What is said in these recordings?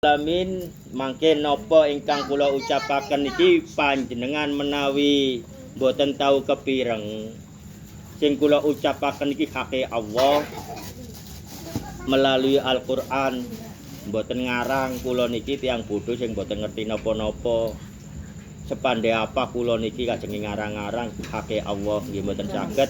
Alamin mangke napa ingkang kula ucapaken iki panjenengan menawi mboten tau kepireng sing kula ucapaken iki hake Allah melalui Al-Qur'an. Mboten ngarang kula niki tiyang bodho sing mboten ngerti napa-napa. Sepandhe apa kula niki kajeng ngarang-ngarang hake Allah nggih mboten saged.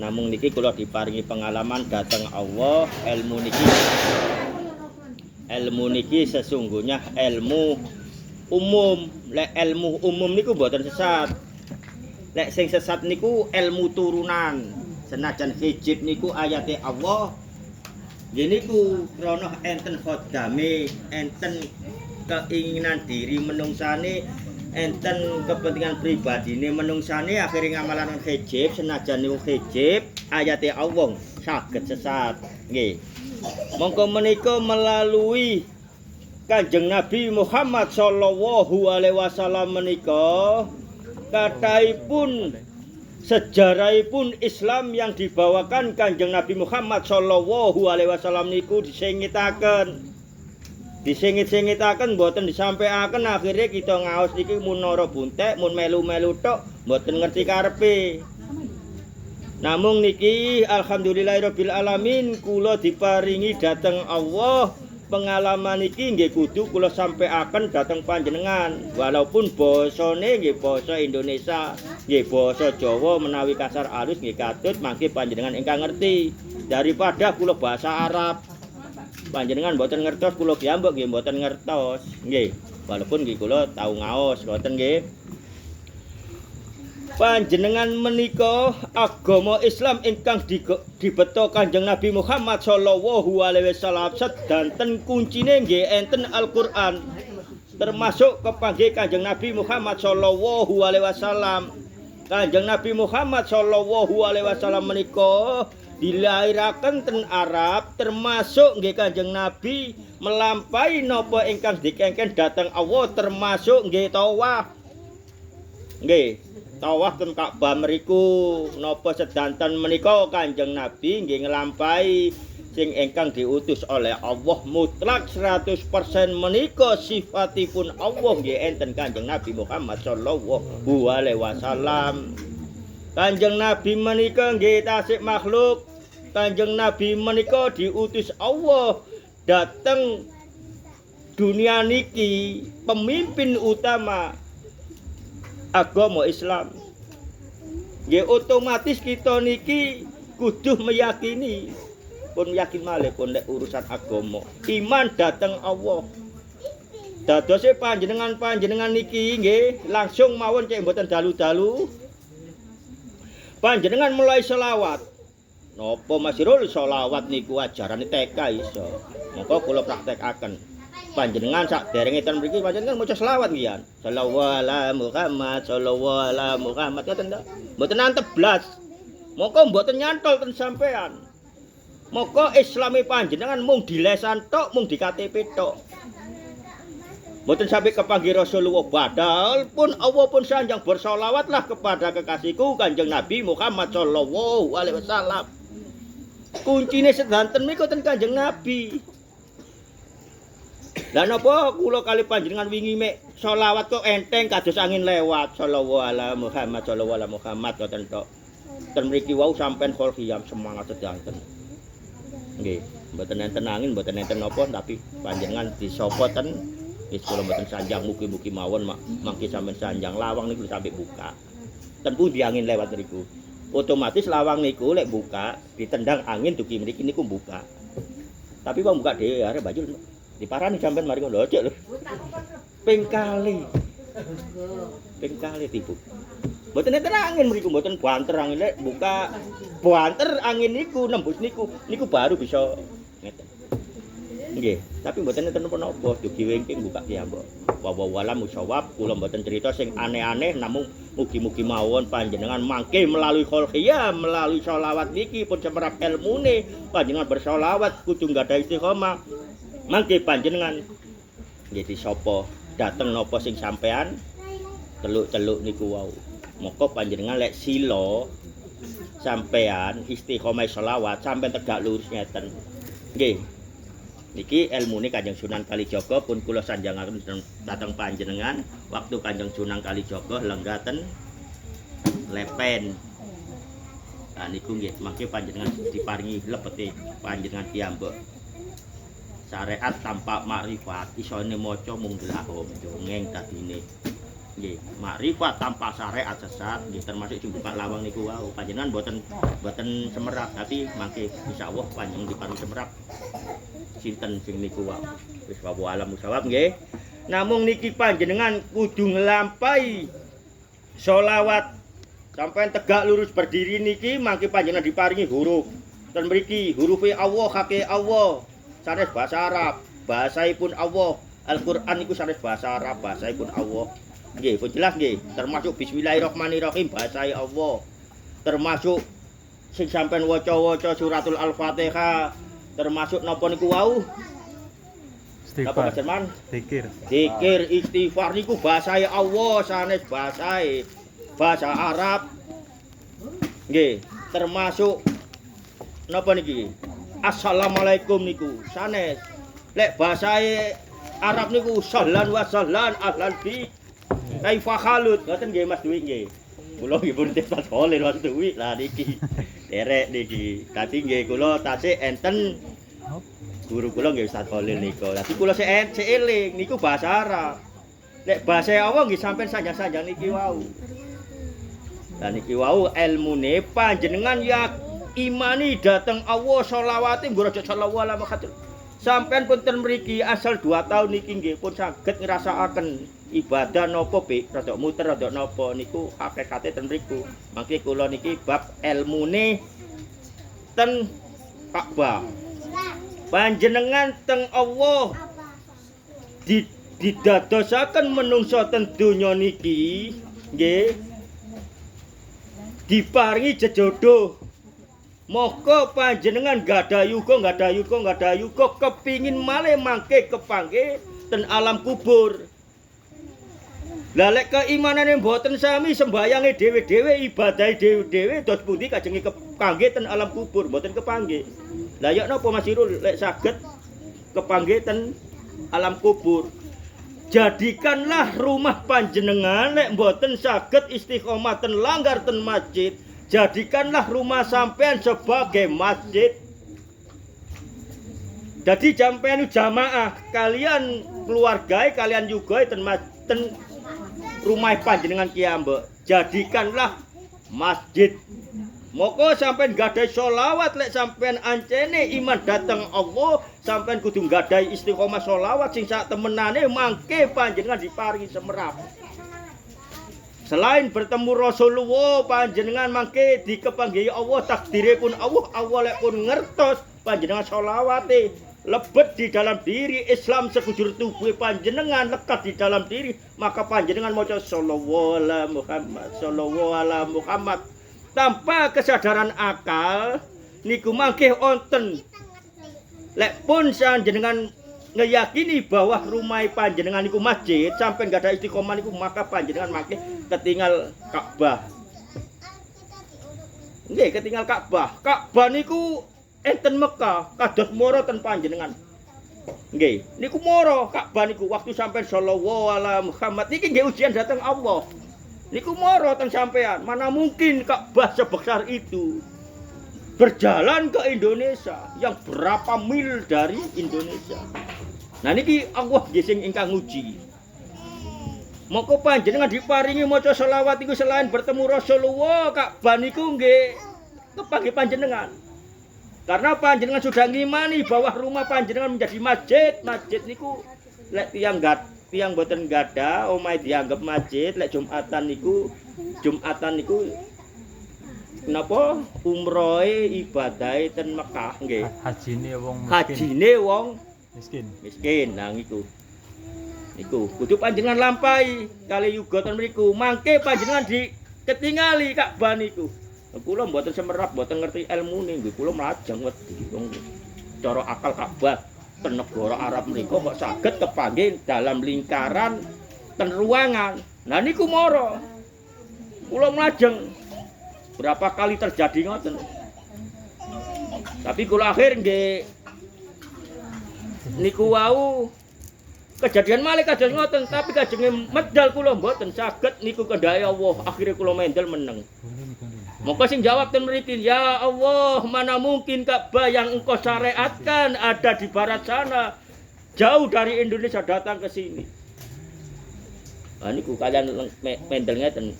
Namung niki kula diparingi pengalaman dhateng Allah, ilmu niki sesungguhnya ilmu umum. Lek ilmu umum niku mboten sesat. Lek sing sesat niku ilmu turunan. Senajan hijab niku ayate Allah. Nggih niku krana enten khodame, enten keinginan diri menungsane, enten kepentingan pribadine menungsane akhire ngamalan hijab senajan niku hijab ayate Allah saged sesat. Nggih. Mongko menika melalui Kanjeng Nabi Muhammad sallallahu alaihi wasallam menika kathahipun sejarahipun Islam yang dibawakan Kanjeng Nabi Muhammad sallallahu alaihi wasallam niku disengitaken. Disengit-sengitaken mboten disampaiaken akhirnya kita ngaos niki mun nara buntek mun melu-melu tok mboten ngerti karepe. Namung niki alhamdulillahirabbil alamin kula diparingi dhateng Allah pengalaman iki nggih kudu kula sampaiaken dhateng panjenengan walaupun basane nggih basa Indonesia nggih basa Jawa menawi kasar alus nggih katut mangke panjenengan ingkang ngerti daripada kula basa Arab panjenengan mboten ngertos kula piyambak nggih mboten ngertos nggih walaupun nggih kula tau ngaos ngoten nggih. Panjenengan menika agama Islam ingkang dibeto Kanjeng Nabi Muhammad sallallahu alaihi wasallam sedanten kuncine nggih enten Al-Qur'an. Termasuk kepanggih Kanjeng Nabi Muhammad sallallahu alaihi wasallam. Kanjeng Nabi Muhammad sallallahu alaihi wasallam menika dilahiraken ten Arab termasuk nggih Kanjeng Nabi melampaui napa ingkang dikengken dhateng Allah termasuk nggih tawaf. Nggih tawaf ten Ka'bah mriku napa sedanten menika Kanjeng Nabi nggih nglampahi sing ingkang diutus oleh Allah mutlak 100% menika sifatipun Allah nggih enten Kanjeng Nabi Muhammad sallallahu alaihi wasallam. Kanjeng Nabi menika nggih tasik makhluk. Kanjeng Nabi menika diutus Allah dateng dunia niki pemimpin utama agama Islam. Nggih otomatis kita niki kudu meyakini pun yakin malih pun nek urusan agama iman dateng Allah. Dadose panjenengan niki nggih langsung mawon cek mboten dalu-dalu panjenengan mulai selawat. Napa Masirul selawat niku ajarane TK iso. Monggo kula praktekaken. Panjenengan sak derenge ten mriki panjenengan maca selawat nggih. Shallallahu ala Muhammad, shallallahu ala Muhammad ngoten ta. Mboten antep blas. Mongko mboten nyantol ten sampean. Mongko islami panjenengan mung dilesan tok, mung di KTP tok. Mboten sampai kepanggih Rasulullah padahal pun Allah pun sanjang bersolawatlah kepada kekasihku Kanjeng Nabi Muhammad sallallahu alaihi wasallam. Kuncine sedanten menika ten Kanjeng Nabi. Lah napa kula kali panjenengan wingi mek selawat kok enteng kados angin lewat sallallahu ala Muhammad sallallahu ala Muhammad ngoten tok. Ten mriki wau sampean kholqiyam semangat sedanten. Nggih, mboten enten angin, mboten enten napa tapi panjenengan disapa ten wis kula mboten sanjang mugi-mugi mawon mangke sampean sanjang lawang niku sampai buka. Ten pundi angin lewat niku. Otomatis lawang niku lek buka ditendang angin dugi mriki niku buka. Tapi wong buka dhewe arep bajul diparani sampean mari ngono cek lho. Ping kali tipu. Mboten enten angin mriku mboten banter angin lek buka banter angin niku nembus niku baru bisa ngeten. Nggih, tapi mboten enten napa-napa dugi wingking buka piyambak. Wa walam musawab kula mboten cerita sing aneh-aneh namung mugi-mugi mawon panjenengan mangke melalui kholqiyah melalui sholawat niki pun semerap ilmune panjenengan bersolawat kudu nggadahi istiqomah. Mangke panjenengan nggih disapa dateng napa sing sampean teluk-teluk niku wau. Moko panjenengan lek sila sampean istiqomah selawat sampean tegak lurus ngeten. Nggih. Niki ilmune Kanjeng Sunan Kalijaga pun kula sanjangaken dhateng panjenengan waktu Kanjeng Sunan Kalijaga lenggaten lepen. Nah niku nggih mangke panjenengan diparingi lebete panjenengan piyambak. Syariat tanpa makrifat isone maca mung delahom dongeng dadine. Nggih, makrifat tanpa syariat sesat nggih termasuk sing buka lawang niku wau. Panjenengan boten semerap tapi mangke insyaallah panjenengan diparingi semerap. Sinten sing niku wau. Wis wae alam musawab nggih. Namung niki panjenengan kudu nglampahi sholawat sampai tegak lurus berdiri niki mangke panjenengan diparingi huruf. Ten mriki hurufe Allah hake Allah. Sanes bahasa Arab, bahasaipun Allah. Al-Qur'an niku sanes bahasa Arab, bahasaipun Allah. Nggih, pun jelas nggih. Termasuk bismillahirrahmanirrahim bahasai Allah. Termasuk sing sampean waca-waca suratul Al-Fatihah. Termasuk napa niku wau? Istighfar. Zikir, istighfar niku bahasai Allah, sanes bahasai bahasa Arab. Nggih, termasuk napa niki? Assalamualaikum niku sanes. Lek bahasa Arab niku sahlan wa sahlan ahlan bi. Kaifa halut? Ngoten nggih Mas Dwi nggih. Kula nggih pun tesah soleh Mas Dwi. Lah niki derek niki. Dadi nggih kula tasih enten guru kula nggih Ustaz Khalil niku. Dadi kula sik eling niku bahasa Arab. Lek bahasa Allah nggih sampean sanjang-sanjang niki wau. Lah niki wau ilmune panjenengan ya imani dateng Allah sholawate nggo aja sallallahu alaihi wasallam. Sampeyan pun ten mriki asal 2 tahun niki nggih pun saged ngrasakaken ibadah napa Pik, rada muter rada napa niku hakikate ten mriku. Mangke kula niki bab ilmune ten Ka'bah. Panjenengan teng Allah didadosaken menungso ten donya niki nggih diparingi jejodoh. Moko panjenengan gada yuga kepingin malih mangke kepanggih ten alam kubur. Lah lek keimanane mboten sami sembayange dhewe-dhewe ibadahe dhewe-dhewe dos pundi kajenge kepanggih ten alam kubur mboten kepanggih. Lah ya napa Mas Irul lek saged kepanggih ten alam kubur. Jadikanlah rumah panjenengan lek mboten saged istiqomah ten langgar ten masjid. Jadikanlah rumah sampean sebagai masjid. Jadi sampean jamaah, kalian keluarga, kalian juga ten rumah panjenengan kiambek. Jadikanlah masjid. Moko sampean gadai sholawat lek sampean ancene iman dateng Allah, sampean kudu gadai istiqomah sholawat sing sak temenane mangke panjenengan diparingi semerap. Selain bertemu Rasulullah panjenengan mangke dikepanggihi Allah takdire pun Allah lek pun ngertos panjenengan sholawate lebet di dalam diri Islam sekujur tubuh panjenengan lekat di dalam diri maka panjenengan maca sallallahu ala Muhammad tanpa kesadaran akal niku mangke onten lek pun panjenengan ngeyakini bahwa rumah panjenengan niku masjid sampai nggak ada istiqomah niku maka panjenengan mangke ketinggal Ka'bah. Nggih, ketinggal Ka'bah. Ka'bah niku enten Mekah, kados moro ten panjenengan. Nggih, niku moro Ka'bah niku waktu sampai sallallahu alaihi Muhammad niki nggih ujian datang Allah. Niku moro ten sampean, mana mungkin Ka'bah sebesar itu berjalan ke Indonesia yang berapa mil dari Indonesia. Nah niki Allah nggih sing ingkang nguji. Moko panjenengan diparingi maca selawat niku selain bertemu Rasulullah, Ka'bah niku nggih kepanggih panjenengan. Karena panjenengan sudah ngimani bahwa rumah panjenengan menjadi masjid. Masjid niku lek tiyang boten gada omahe dianggap masjid, lek Jumatan niku napa umrohe ibadahe ten Mekah nggih. Hajine wong miskin. Hajine wong miskin. Nah niku kudu panjenengan lampahi kali yuga ten mriku. Mangke panjenengan ketingali Ka'bah niku. Kula mboten semerap, mboten ngerti ilmune nggih. Kula mlajeng wedi wong cara akal Ka'bah ten negara Arab mriku kok saged kepanggih dalam lingkaran ten ruangan. Nah niku moro. Kula mlajeng berapa kali terjadi ngoten. Tapi kula akhir nggih niku wau kejadian malih kados ngoten, tapi kajenge medal kula mboten saged niku kendhake Allah, akhire kula mendel meneng. Mongko sing jawab ten mriki, ya Allah, mana mungkin Ka'bah yang engkau syariatkan ada di barat sana, jauh dari Indonesia datang ke sini. Nah, niku kalian mendel ngeten.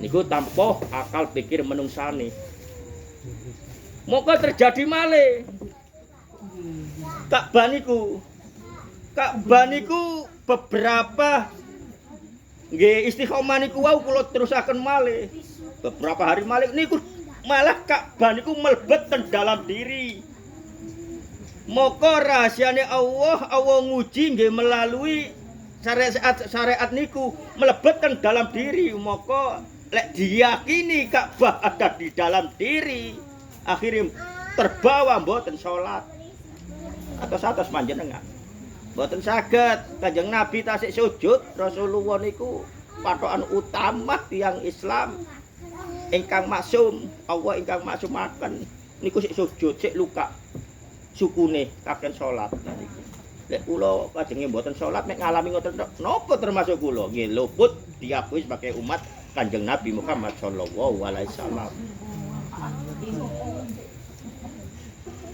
Niku tanpa akal pikir menungsane. Mongko terjadi malih. Ka'bah niku beberapa nggih istiqomah niku wau kula terusaken malih. Beberapa hari malih niku malah Ka'bah niku mlebet ten dalam diri. Maka rahasiane Allah nguji nggih melalui syariat niku mlebet ten dalam diri. Maka lek diyakini Ka'bah ada di dalam diri, akhirnya terbawa mboten salat. Atos panjenengan. Mboten saged Kanjeng Nabi tasik sujud, Rasulullah niku patokan utama tiyang Islam ingkang maksum, Allah ingkang maksumaken niku sik sujud, sik luka sukune kaken salat. Lek kula kajenge mboten salat mek ngalami ngoten napa termasuk kula nggih luput diakui sebagai umat Kanjeng Nabi Muhammad sallallahu alaihi wasallam.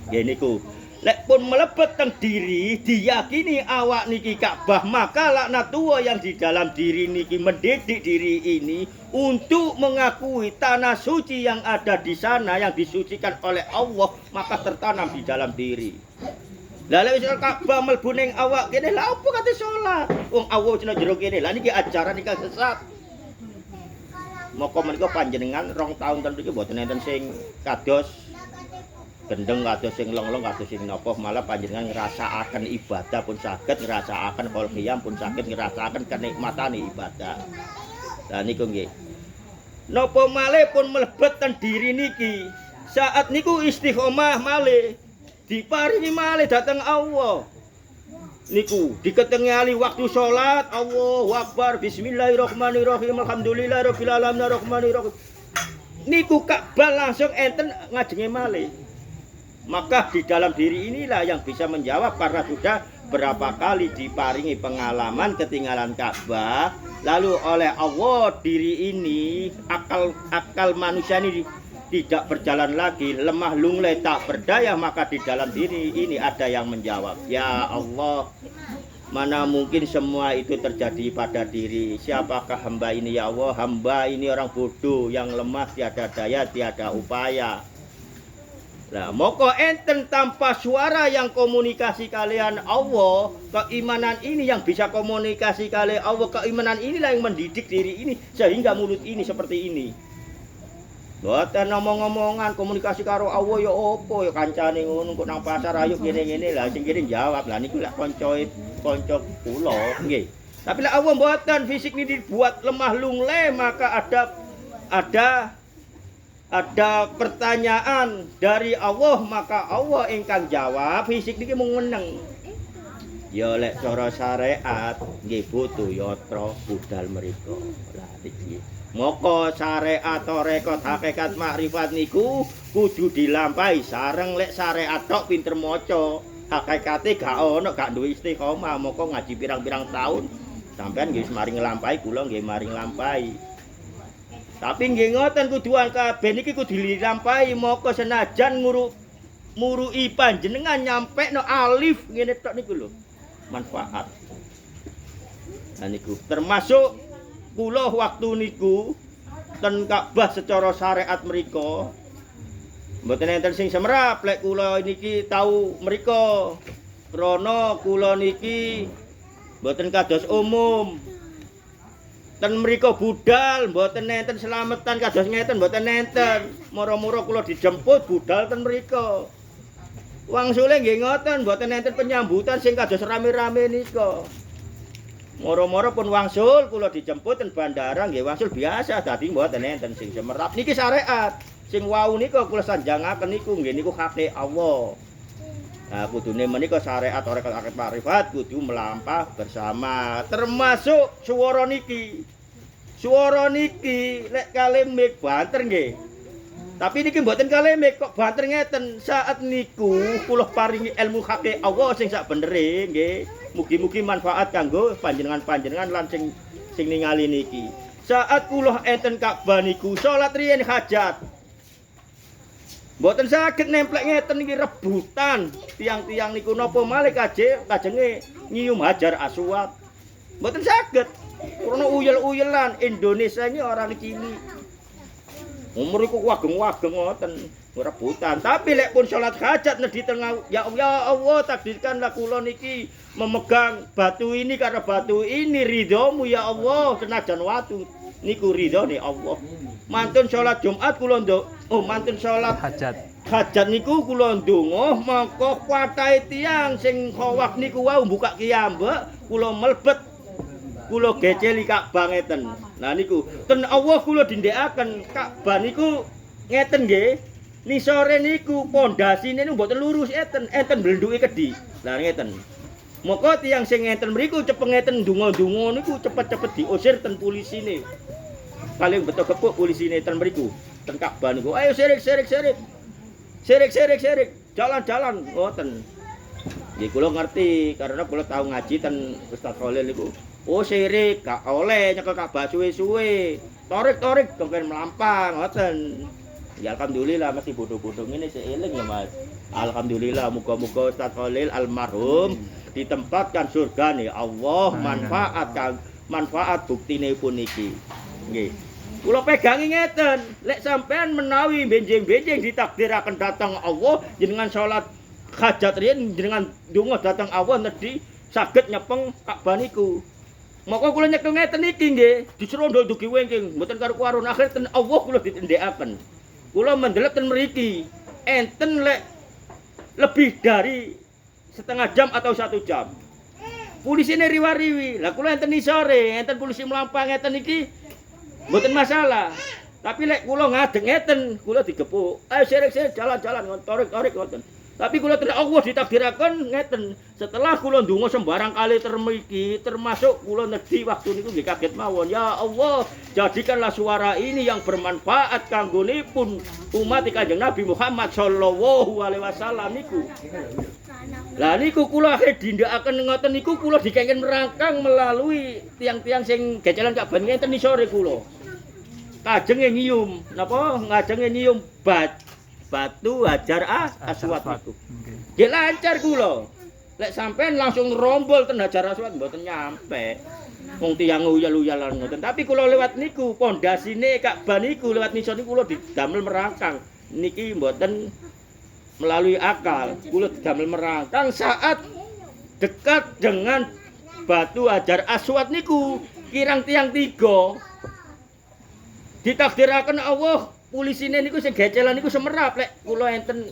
Nggih niku lek pun melebet teng diri, diyakini awak niki Ka'bah, maka laknatullah yang di dalam diri niki mendidik diri ini untuk mengakui tanah suci yang ada di sana yang disucikan oleh Allah, maka tertanam di dalam diri. Lah lek wis Ka'bah mlebu ning awak kene, lha opo kate salat? Wong Allah cina jero kene. Lah niki ajaran iki sesat. Moko menika panjenengan 2 tahun ten mriki mboten enten sing kados gendeng kados sing long-long kados sing napa, malah panjenengan ngrasakaken ibadah pun saged, ngrasakaken qiyam pun saged, ngrasakaken kenikmatane ibadah. Lah niku nggih. Napa malih pun mlebet ten diri niki. Saat niku istiqomah malih diparingi malih dhateng Allah. Niku diketengali waktu salat, Allahu Akbar, bismillahirrahmanirrahim, alhamdulillahirabbil alamin, arrahmanirrahim. Niku Ka'bah langsung enten ngajenge malih. Maka di dalam diri inilah yang bisa menjawab karena sudah berapa kali diparingi pengalaman ketinggalan Ka'bah, lalu oleh Allah diri ini akal manusia ini tidak berjalan lagi, lemah lunglai tak berdaya, maka di dalam diri ini ada yang menjawab, ya Allah, mana mungkin semua itu terjadi pada diri, siapakah hamba ini ya Allah? Hamba ini orang bodoh yang lemah, tiada daya, tiada upaya. Nah, moko enten tanpa suara yang komunikasi kalian Allah, keimanan ini yang bisa komunikasi kalian Allah, keimanan inilah yang mendidik diri ini sehingga mulut ini seperti ini. Boten ngomong-ngomongan komunikasi karo Allah ya opo ya kancane ngono kok nang pasar ayo ngene-ngene lah sing kene jawab lah niku lak kanca kula nggih. Tapi lek Allah mboten fisik ini dibuat lemah lunglai, maka ada pertanyaan dari Allah, maka Allah ingkang jawab fisik niki mung meneng. Ya lek cara syariat nggih butuh yatra budal mriku. Lah iki moko syariat tarekat hakikat makrifat niku kudu dilampahi sareng lek syariat tok pinter maca hakikate gak ono gak duwe istiqomah. Moko ngaji pirang-pirang tahun sampean nggih maring nglampahi, kula nggih maring nglampahi. Tapi nggih ngoten kuduan kabeh niki kudu dilampahi. Moko senajan muruki panjenengan nyampe no alif ngene tok niku lho manfaat. Nah niku termasuk kula waktu niku ten Ka'bah secara syariat mriku mboten enten sing semerap lek kula niki tau mriku krana kula niki mboten kados umum ten mriku budal mboten enten slametan kados ngeten mboten enten moro-moro kula dijemput budal ten mriku wangsule nggih ngoten mboten enten penyambutan sing kados rame-rame nika. Moro-moro pun wangsul kula dijemput ten bandara nggih wangsul biasa dadi mboten enten sing semerap niki syariat sing wau niku kula sanjangaken niku nggih niku hake Allah. Nah kudune menika syariat tarekat hakikat makrifat kudu melampah bersama termasuk swara niki lek kalih mik banter nggih Tapi niki mboten kalih kok banter ngeten. Saat niku kula paringi ilmu hake Allah sing sak benere nggih. Mugi-mugi manfaat kanggo panjenengan-panjenengan lan sing ningali niki. Saat kula enten Ka'bah niku salat riyen hajat. Mboten saged nemplek ngeten niki rebutan. Tiang-tiang niku napa malih kajenge nyium Hajar Aswad. Mboten saged. Karena uyel-uyelan Indonesia ini orang cilik. Umur iku wageng-wageng ngoten rebutan. Tapi lek pun salat hajat di tengah ya Allah takdirkanlah kula niki memegang batu ini karena batu ini ridhomu ya Allah senajan watu niku ridhone Allah. Mantun salat Jumat kula mantun salat hajat niku kula ndonga mangka kuwatahe tiyang sing khawaf niku wau buka kiyambak kula mlebet kula geceli Ka'bah ngeten. Nah niku ten Allah kula dindekaken Ka'bah niku ngeten nggih. Nisore niku pondasine niku mboten lurus enten blenduke kedhi. Lah ngeten. Moko tiyang sing ngeten mriku cepeng ngeten ndonga-ndonga niku cepet-cepet diusir ten polisine. Paling beto kepuk polisine ten mriku. Ten Ka'bah niku. Ayo serik. Jalan-jalan ngoten. Nggih kula ngerti karena kula tau ngaji ten Ustaz Khalil niku. Oh sirik gak oleh nyekel Ka'bah suwe-suwe. Torik kengken melampang ngoten. Ya alhamdulillah masih bodoh-bodoh ngene sik eling ya Mas. Alhamdulillah muga-muga Ustaz Khalil almarhum ditempatkan surga nih Allah manfaat buktine pun niki. Nggih. Kula pegangi ngeten, lek sampean menawi benjing-benjing ditakdiraken datang Allah jenengan salat hajat riyen jenengan donga datang Allah nedhi saged nyepeng Ka'bah niku. Maka kula nyekel ngeten iki nggih, diserondol dugi wengking, mboten karo-karon akhir ten Allah kula ditindakaken. Kula mendelep ten mriki, enten lek lebih dari setengah jam atau 1 jam. Polisine riwa-riwi. Lah kula enten isore, enten polisi mlampah ngeten iki mboten masalah. Tapi lek kula ngadeg ngeten, kula digepuk. Ayo serik-serik jalan-jalan torik-torik ngoten. Tapi kula ten Allah ditakdiraken ngeten. Setelah kula ndonga sembarang kali termiki, termasuk kula nedhi waktu niku nggih kaget mawon. Ya Allah, jadikanlah suara ini yang bermanfaat kanggonipun umat Kanjeng Nabi Muhammad sallallahu alaihi wasallam niku. Lah niku kula akhir dindakaken ngoten niku kula dikengken merangkang melalui tiang-tiang sing gecelan Ka'bah ngenten isore kula. Kajenge nyium napa ngajenge nyium batu Hajar Aswad niku. Nggih lancar kula. Lek sampean langsung rombol ten Hajar Aswad mboten nyampe. Wong tiyang uyel-uyelan ngoten. Tapi kula lewat niku pondasine Ka'bah niku lewat nisor niku kula didamel merangkang. Niki mboten melalui akal. Kula didamel merangkang saat dekat dengan batu Hajar Aswad niku kirang tiang 3. Ditakdiraken Allah polisine niku sing gecelan niku semerap lek kula enten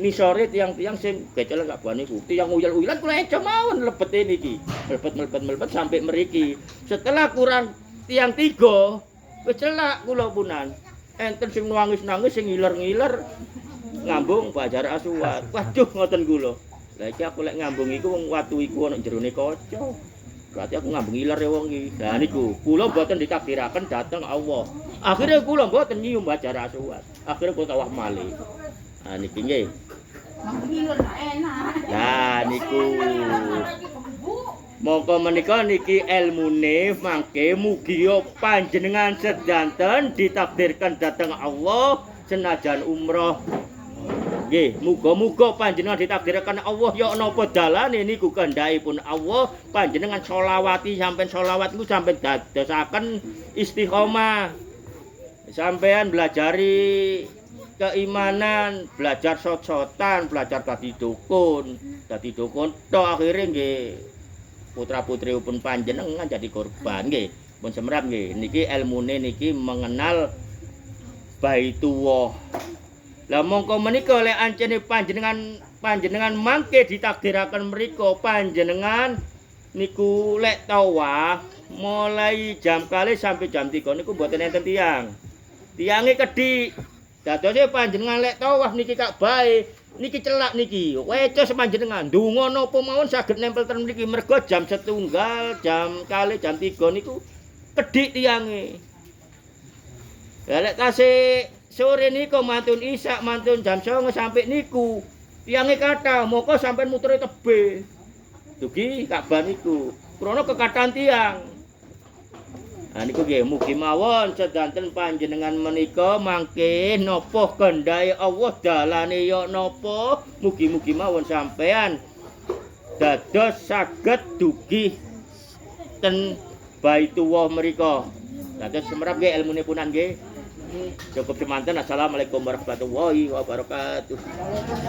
nisore tiang-tiang sing gecelan Ka'bah niku. Tiang uyel-uyelan kula eco mawon lebete niki. Melebet sampai mriki. Setelah kurang tiang 3 wis celak kula punan. Enten sing nangis-nangis sing ngiler-ngiler ngambung Hajar Aswad. Waduh ngoten kula. Lah iki aku lek ngambung iku wong watu iku ana jerone kaca. Berarti aku ngambung iler ya wong iki. Lah niku kula mboten ditakdiraken dateng Allah. Akhirnya kula mboten nyium Hajar Aswad. Akhirnya kula tawah malih. Nah niki nggih. Lah niku. Monggo menika niki ilmune mangke mugi panjenengan sedanten ditakdirkan dateng Allah senajan umroh. Nggih, muga-muga panjenengan ditakdirkan Allah ya napa dalane niku kehendakipun Allah, panjenengan sholawati sampean sholawat niku sampean dadosaken istiqomah. Sampean belajari keimanan, belajar sot-sotan, belajar dadi dukun tok akhire nggih putra-putripun panjenengan jadi korban nggih. Pun semrap nggih, niki ilmune niki mengenal Baitullah. Lah mongko menika lek ancene panjenengan mangke ditakdiraken mriku panjenengan niku lek tawaf mulai jam kali sampai jam 3 niku mboten enten tiang. Tiange kedhi. Dadose panjenengan lek tawaf niki Ka'bah niki celak niki. Wecos panjenengan ndonga napa mawon saged nempel ten mriki mergo jam 1 jam kali jam 3 niku kedhi tiange. Lah lek tasih sore niku mantun isak mantun jam 09.00 sampai niku. Tiange kathah, moko sampean mutere tebe. Dugi Ka'bah niku. Krana kekathah tiang. Nah niku nggih mugi mawon sedanten panjenengan menika mangke napa kendhae Allah dalane ya napa mugi-mugi mawon sampean dados saged dugi ten Baitullah mriku. Dados semerap nggih ilmune punan nggih. Cukup semanten. Assalamualaikum warahmatullahi wabarakatuh.